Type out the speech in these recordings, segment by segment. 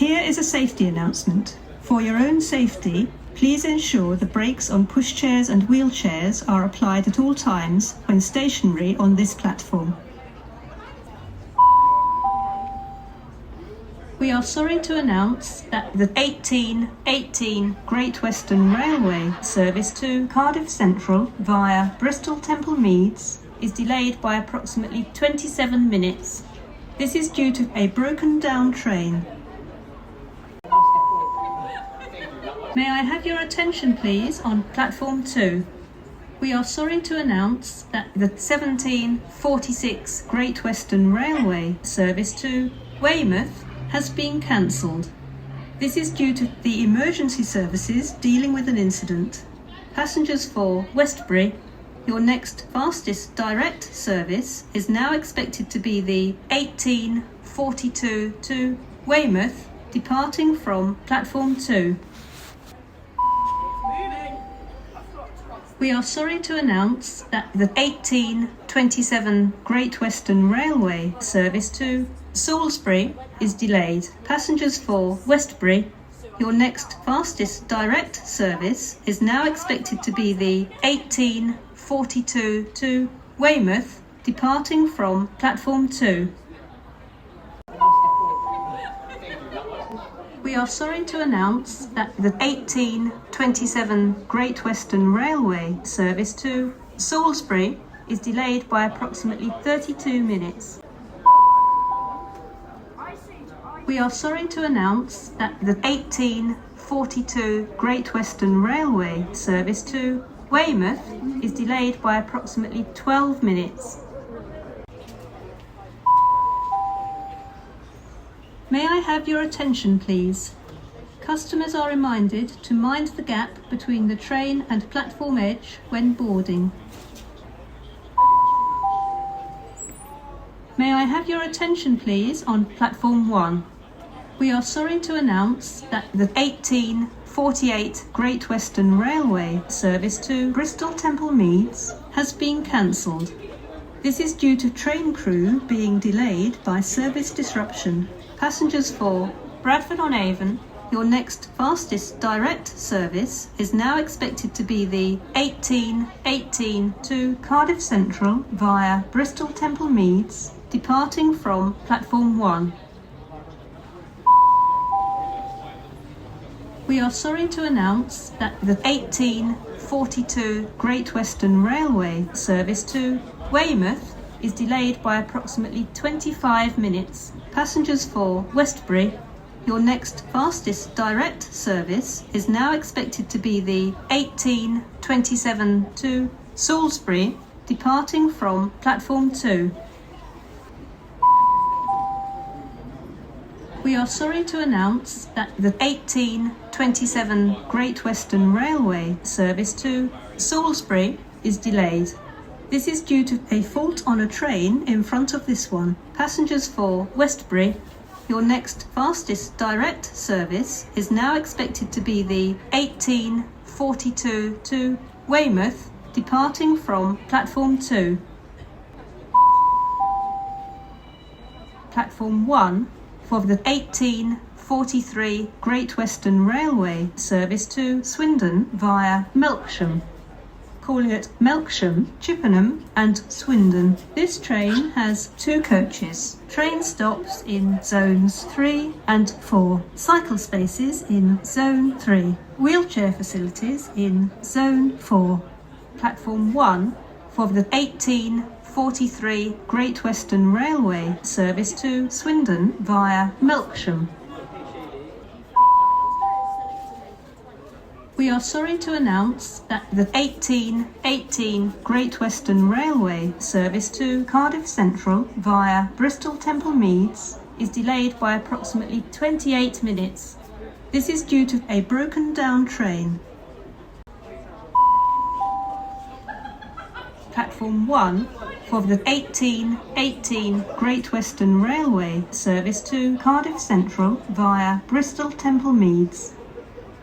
Here is a safety announcement. For your own safety, please ensure the brakes on pushchairs and wheelchairs are applied at all times when stationary on this platform. We are sorry to announce that the 1818 Great Western Railway service to Cardiff Central via Bristol Temple Meads is delayed by approximately 27 minutes. This is due to a broken down train. May I have your attention please on platform 2. We are sorry to announce that the 1746 Great Western Railway service to Weymouth has been cancelled. This is due to the emergency services dealing with an incident. Passengers for Westbury, your next fastest direct service is now expected to be the 1842 to Weymouth, departing from platform 2. We are sorry to announce that the 1827 Great Western Railway service to Salisbury is delayed. Passengers for Westbury, your next fastest direct service is now expected to be the 1842 to Weymouth, departing from platform 2. We are sorry to announce that the 1827 Great Western Railway service to Salisbury is delayed by approximately 32 minutes. We are sorry to announce that the 1842 Great Western Railway service to Weymouth is delayed by approximately 12 minutes. May I have your attention please? Customers are reminded to mind the gap between the train and platform edge when boarding. May I have your attention please on platform 1? We are sorry to announce that the 1848 Great Western Railway service to Bristol Temple Meads has been cancelled. This is due to train crew being delayed by service disruption. Passengers for Bradford-on-Avon, your next fastest direct service is now expected to be the 1818 to Cardiff Central via Bristol Temple Meads, departing from platform 1. We are sorry to announce that the 1842 Great Western Railway service to Weymouth is delayed by approximately 25 minutes. Passengers for Westbury, your next fastest direct service is now expected to be the 1827 to Salisbury, departing from platform 2. We are sorry to announce that the 1827 Great Western Railway service to Salisbury is delayed. This is due to a fault on a train in front of this one. Passengers for Westbury, your next fastest direct service is now expected to be the 1842 to Weymouth, departing from platform 2. Platform 1 for the 1843 Great Western Railway service to Swindon via Melksham, calling it Melksham, Chippenham and Swindon. This train has 2 coaches, train stops in zones 3 and 4, cycle spaces in zone 3, wheelchair facilities in zone 4. Platform 1 for the 1843 Great Western Railway service to Swindon via Melksham. We are sorry to announce that the 1818 Great Western Railway service to Cardiff Central via Bristol Temple Meads is delayed by approximately 28 minutes. This is due to a broken down train. Platform 1 for the 1818 Great Western Railway service to Cardiff Central via Bristol Temple Meads,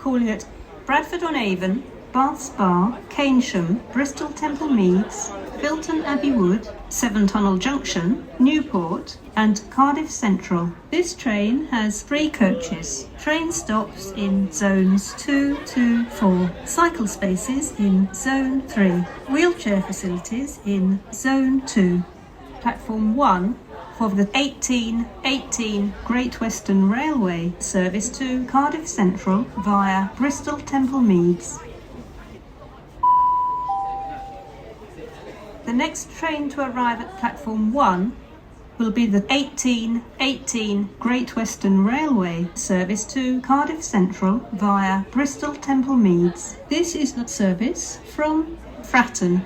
calling it Bradford-on-Avon, Bath Spa, Keynsham, Bristol Temple Meads, Filton Abbey Wood, Seven Tunnel Junction, Newport and Cardiff Central. This train has 3 coaches, train stops in zones 2 to 4, cycle spaces in zone 3, wheelchair facilities in zone 2. Platform 1 for the 1818 Great Western Railway service to Cardiff Central via Bristol Temple Meads. The next train to arrive at platform 1 will be the 1818 Great Western Railway service to Cardiff Central via Bristol Temple Meads. This is the service from Fratton.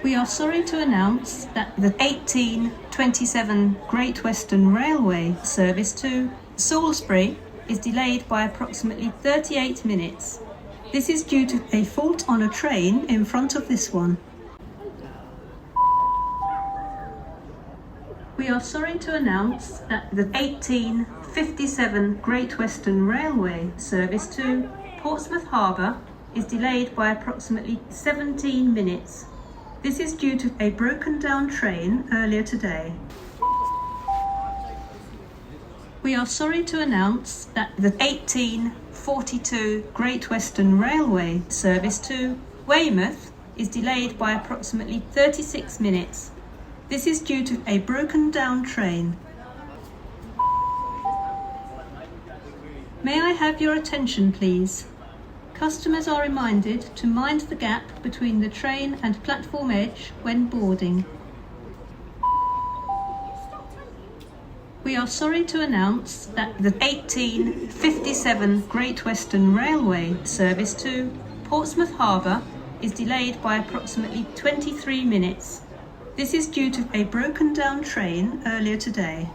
We are sorry to announce that the 1827 Great Western Railway service to Salisbury is delayed by approximately 38 minutes. This is due to a fault on a train in front of this one. We are sorry to announce that the 1857 Great Western Railway service to Portsmouth Harbour is delayed by approximately 17 minutes. This is due to a broken down train earlier today. We are sorry to announce that the 1842 Great Western Railway service to Weymouth is delayed by approximately 36 minutes. This is due to a broken down train. May I have your attention, please? Customers are reminded to mind the gap between the train and platform edge when boarding. We are sorry to announce that the 1857 Great Western Railway service to Portsmouth Harbour is delayed by approximately 23 minutes. This is due to a broken down train earlier today.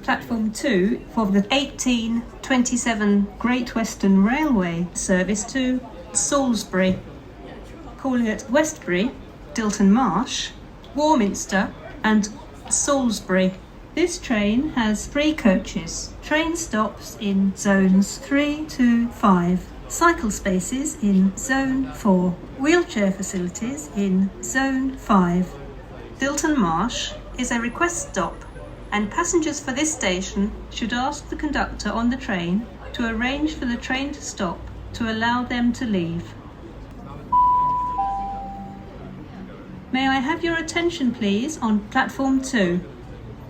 Platform 2 for the 1827 Great Western Railway service to Salisbury, calling at Westbury, Dilton Marsh, Warminster and Salisbury. This train has 3 coaches, train stops in zones 3 to 5, cycle spaces in zone 4, wheelchair facilities in zone 5. Dilton Marsh is a request stop, and passengers for this station should ask the conductor on the train to arrange for the train to stop to allow them to leave. May I have your attention please on platform 2?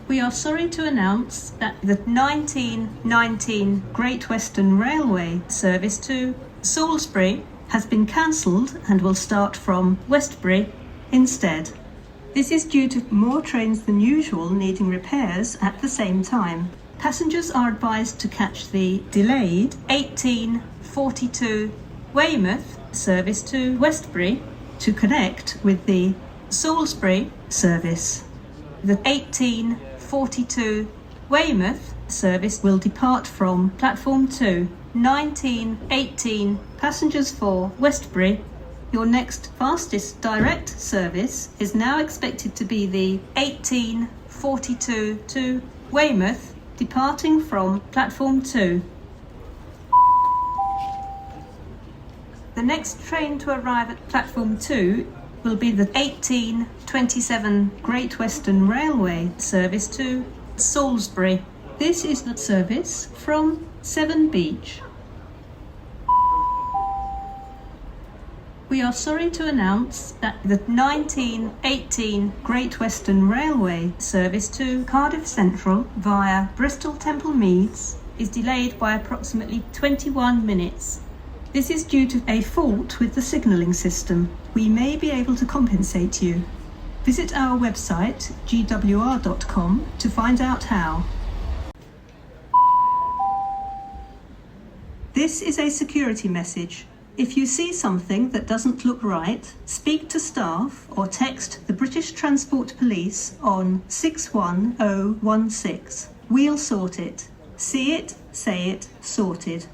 We are sorry to announce that the 1919 Great Western Railway service to Salisbury has been cancelled and will start from Westbury instead. This is due to more trains than usual needing repairs at the same time. Passengers are advised to catch the delayed 1842 Weymouth service to Westbury to connect with the Salisbury service. The 1842 Weymouth service will depart from platform 2, 1918 passengers for Westbury. Your next fastest direct service is now expected to be the 1842 to Weymouth, departing from platform 2. The next train to arrive at platform 2 will be the 1827 Great Western Railway service to Salisbury. This is the service from Severn Beach. We are sorry to announce that the 1918 Great Western Railway service to Cardiff Central via Bristol Temple Meads is delayed by approximately 21 minutes. This is due to a fault with the signalling system. We may be able to compensate you. Visit our website gwr.com to find out how. This is a security message. If you see something that doesn't look right, speak to staff or text the British Transport Police on 61016. We'll sort it. See it, say it, sorted.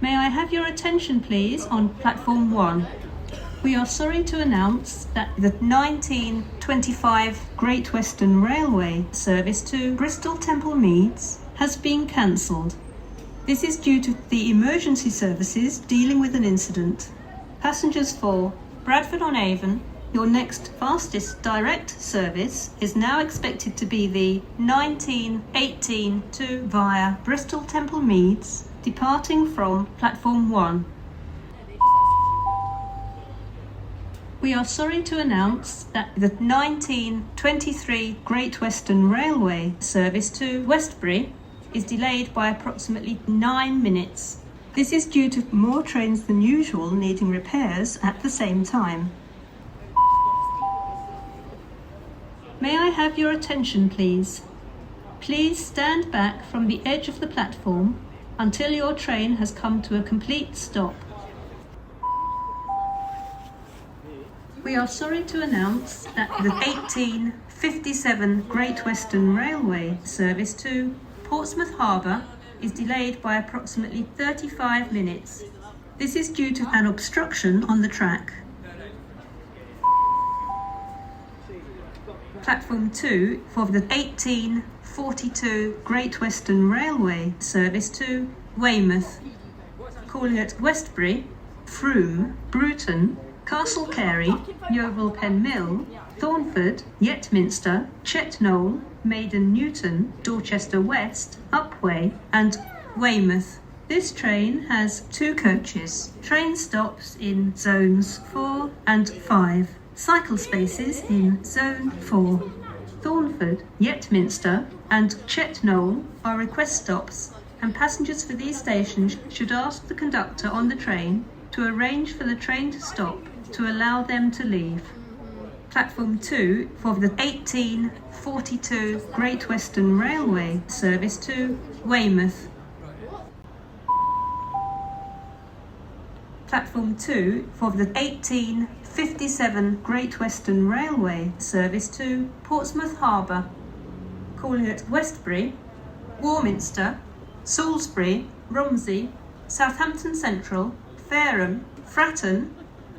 May I have your attention please on platform 1? We are sorry to announce that the 1925 Great Western Railway service to Bristol Temple Meads has been cancelled. This is due to the emergency services dealing with an incident. Passengers for Bradford-on-Avon, your next fastest direct service is now expected to be the 1918-2 via Bristol Temple Meads, departing from platform 1. We are sorry to announce that the 1923 Great Western Railway service to Westbury is delayed by approximately 9 minutes. This is due to more trains than usual needing repairs at the same time. May I have your attention, please? Please stand back from the edge of the platform until your train has come to a complete stop. We are sorry to announce that the 1857 Great Western Railway service to Portsmouth Harbour is delayed by approximately 35 minutes. This is due to an obstruction on the track. Platform 2 for the 1842 Great Western Railway service to Weymouth, calling at Westbury, Frome, Bruton, Castle Carey, Yeovil Pen Mill, Thornford, Yetminster, Chetnole, Maiden Newton, Dorchester West, Upway and Weymouth. This train has 2 coaches, train stops in zones 4 and 5, cycle spaces in zone 4. Thornford, Yetminster and Chetnole are request stops, and passengers for these stations should ask the conductor on the train to arrange for the train to stop to allow them to leave. Platform 2 for the 1842 Great Western Railway service to Weymouth. Platform 2 for the 1857 Great Western Railway service to Portsmouth Harbour, calling at Westbury, Warminster, Salisbury, Romsey, Southampton Central, Fareham, Fratton,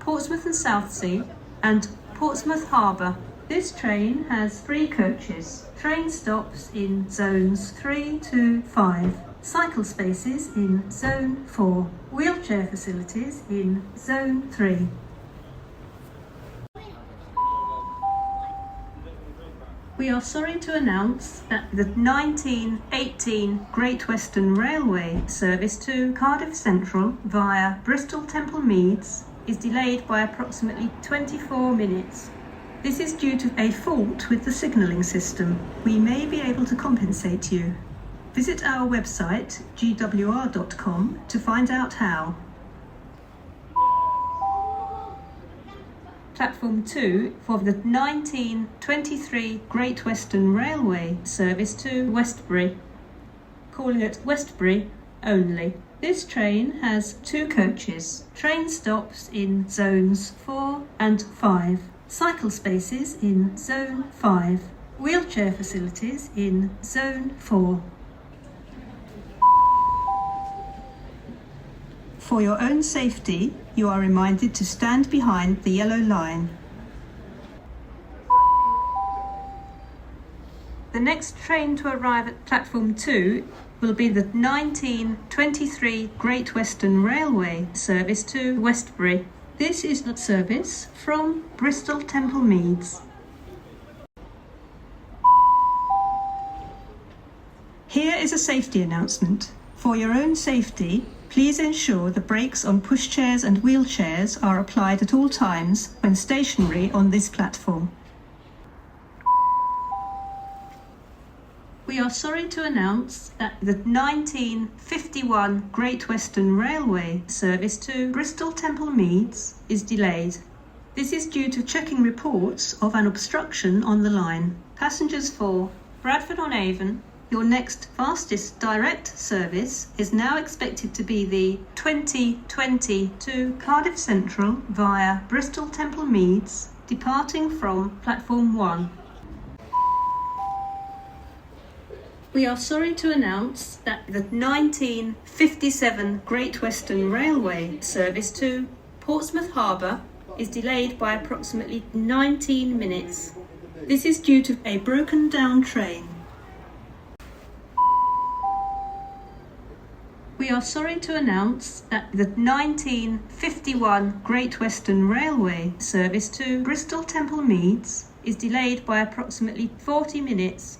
Portsmouth and Southsea and Portsmouth Harbour. This train has 3 coaches, train stops in zones 3 to 5, cycle spaces in zone 4, wheelchair facilities in zone 3. We are sorry to announce that the 1918 Great Western Railway service to Cardiff Central via Bristol Temple Meads is delayed by approximately 24 minutes. This is due to a fault with the signalling system. We may be able to compensate you. Visit our website gwr.com to find out how. Platform 2 for the 1923 Great Western Railway service to Westbury, calling at Westbury only. This train has 2 coaches, train stops in zones 4 and 5, cycle spaces in zone 5, wheelchair facilities in zone 4. For your own safety, you are reminded to stand behind the yellow line. The next train to arrive at platform 2 will be the 1923 Great Western Railway service to Westbury. This is the service from Bristol Temple Meads. Here is a safety announcement. For your own safety, please ensure the brakes on pushchairs and wheelchairs are applied at all times when stationary on this platform. We are sorry to announce that the 1951 Great Western Railway service to Bristol Temple Meads is delayed. This is due to checking reports of an obstruction on the line. Passengers for Bradford-on-Avon, your next fastest direct service is now expected to be the 2020 to Cardiff Central via Bristol Temple Meads, departing from platform 1. We are sorry to announce that the 1957 Great Western Railway service to Portsmouth Harbour, is delayed by approximately 19 minutes. This is due to a broken down train. We are sorry to announce that the 1951 Great Western Railway service to Bristol Temple Meads is delayed by approximately 40 minutes.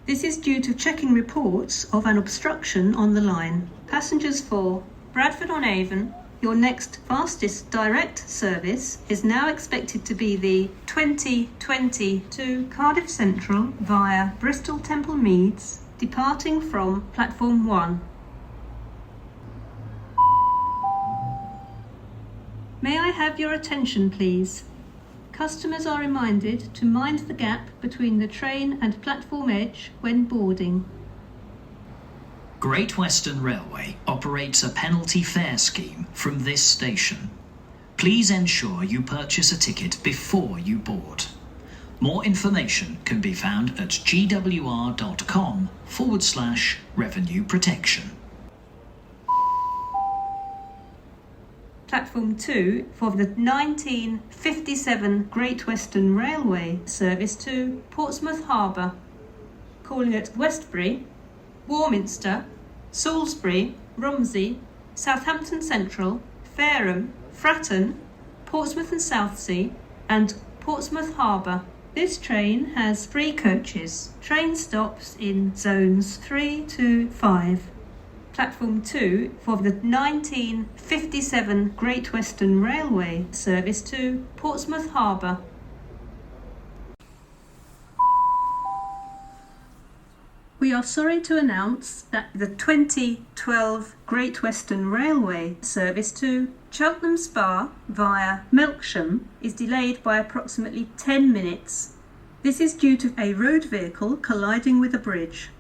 This is due to checking reports of an obstruction on the line. Passengers for Bradford-on-Avon, your next fastest direct service is now expected to be the 2020 to Cardiff Central via Bristol Temple Meads, departing from platform 1. May I have your attention, please? Customers are reminded to mind the gap between the train and platform edge when boarding. Great Western Railway operates a penalty fare scheme from this station. Please ensure you purchase a ticket before you board. More information can be found at gwr.com/revenue protection. Platform 2 for the 1957 Great Western Railway service to Portsmouth Harbour, calling at Westbury, Warminster, Salisbury, Romsey, Southampton Central, Fareham, Fratton, Portsmouth and Southsea, and Portsmouth Harbour. This train has 3 coaches. Train stops in zones 3 to 5. Platform 2 for the 1957 Great Western Railway service to Portsmouth Harbour. We are sorry to announce that the 2012 Great Western Railway service to Cheltenham Spa via Melksham is delayed by approximately 10 minutes. This is due to a road vehicle colliding with a bridge.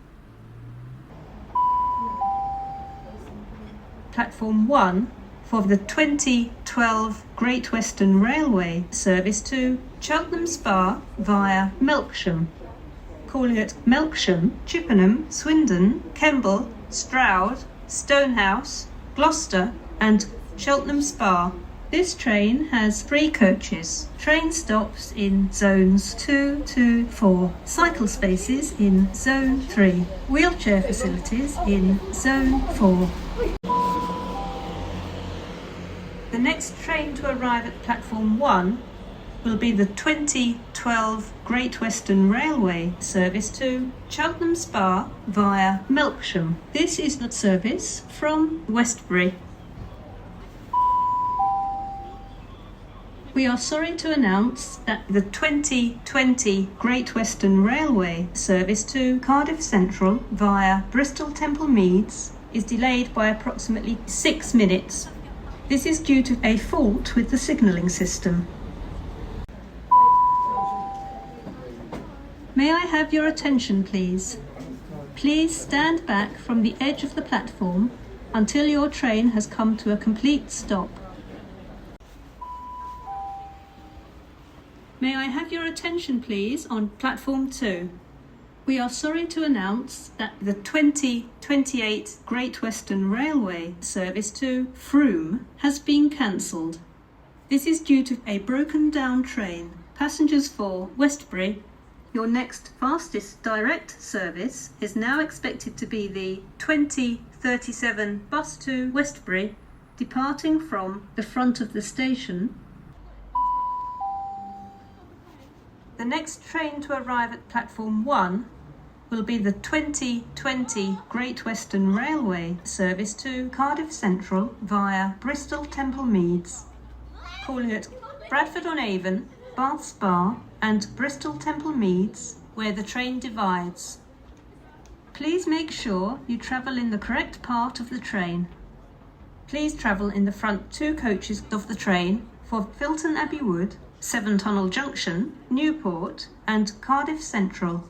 Platform 1 for the 2012 Great Western Railway service to Cheltenham Spa via Melksham, calling at Melksham, Chippenham, Swindon, Kemble, Stroud, Stonehouse, Gloucester and Cheltenham Spa. This train has 3 coaches. Train stops in zones 2 to 4. Cycle spaces in zone 3. Wheelchair facilities in zone 4. The next train to arrive at platform 1 will be the 2012 Great Western Railway service to Cheltenham Spa via Melksham. This is the service from Westbury. We are sorry to announce that the 2020 Great Western Railway service to Cardiff Central via Bristol Temple Meads is delayed by approximately 6 minutes. This is due to a fault with the signalling system. May I have your attention, please? Please stand back from the edge of the platform until your train has come to a complete stop. May I have your attention, please, on platform 2? We are sorry to announce that the 2028 Great Western Railway service to Frome has been cancelled. This is due to a broken down train. Passengers for Westbury, your next fastest direct service is now expected to be the 2037 bus to Westbury, departing from the front of the station. The next train to arrive at platform 1 will be the 2020 Great Western Railway service to Cardiff Central via Bristol Temple Meads, calling at Bradford-on-Avon, Bath Spa and Bristol Temple Meads, where the train divides. Please make sure you travel in the correct part of the train. Please travel in the front 2 coaches of the train for Filton Abbey Wood, Severn Tunnel Junction, Newport and Cardiff Central.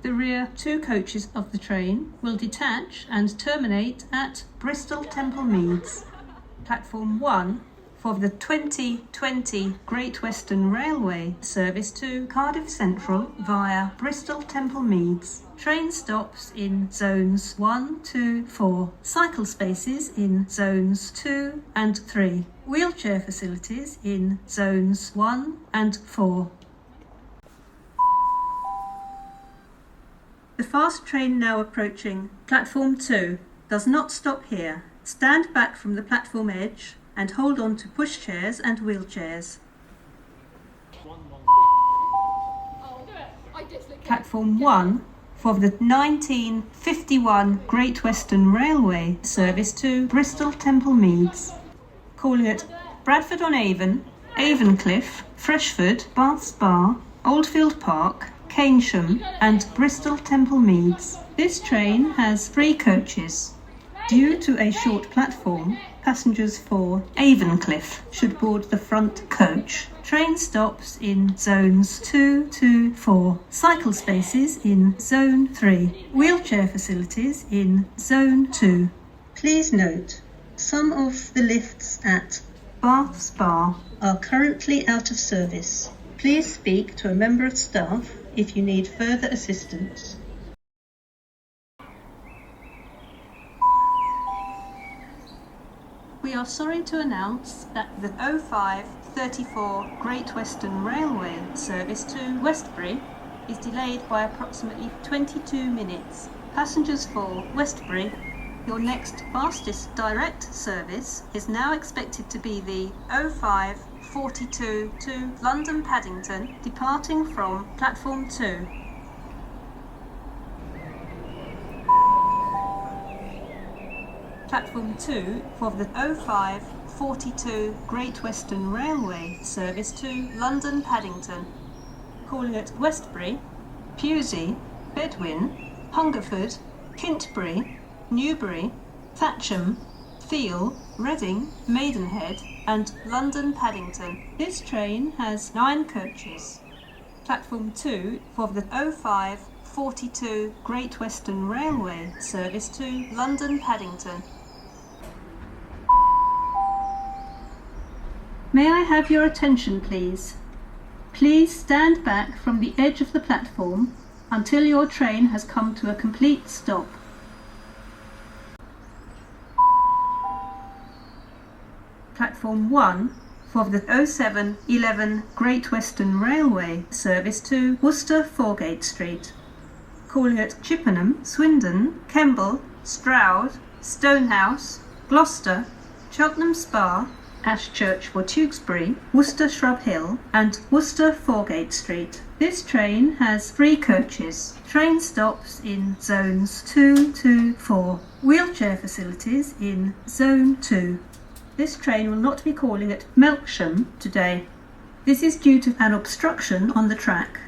The rear 2 coaches of the train will detach and terminate at Bristol Temple Meads. Platform 1 for the 2020 Great Western Railway service to Cardiff Central via Bristol Temple Meads. Train stops in zones 1, 2, 4. Cycle spaces in zones 2 and 3. Wheelchair facilities in zones 1 and 4. The fast train now approaching platform 2 does not stop here. Stand back from the platform edge and hold on to pushchairs and wheelchairs. Platform 1 for the 1951 Great Western Railway service to Bristol Temple Meads. Calling at Bradford-on-Avon, Avon-Cliff, Freshford, Bath Spa, Oldfield Park, Keynsham and Bristol Temple Meads. This train has 3 coaches. Due to a short platform, passengers for Avon-Cliff should board the front coach. Train stops in zones 2 to 4. Cycle spaces in zone 3. Wheelchair facilities in zone 2. Please note, some of the lifts at Bath Spa are currently out of service. Please speak to a member of staff if you need further assistance. We are sorry to announce that the 0534 Great Western Railway service to Westbury is delayed by approximately 22 minutes. Passengers for Westbury, your next fastest direct service is now expected to be the 0542 to London Paddington, departing from platform 2. Platform 2 for the 0542 Great Western Railway service to London Paddington. Calling at Westbury, Pewsey, Bedwin, Hungerford, Kintbury, Newbury, Thatcham, Thiel, Reading, Maidenhead and London Paddington. This train has 9 coaches. Platform 2 for the 0542 Great Western Railway service to London Paddington. May I have your attention, please? Please stand back from the edge of the platform until your train has come to a complete stop. Platform 1 for the 0711 Great Western Railway service to Worcester Foregate Street. Calling at Chippenham, Swindon, Kemble, Stroud, Stonehouse, Gloucester, Cheltenham Spa, Ashchurch for Tewkesbury, Worcester Shrub Hill and Worcester Foregate Street. This train has 3 coaches. Train stops in zones 2 to 4. Wheelchair facilities in zone 2. This train will not be calling at Melksham today. This is due to an obstruction on the track.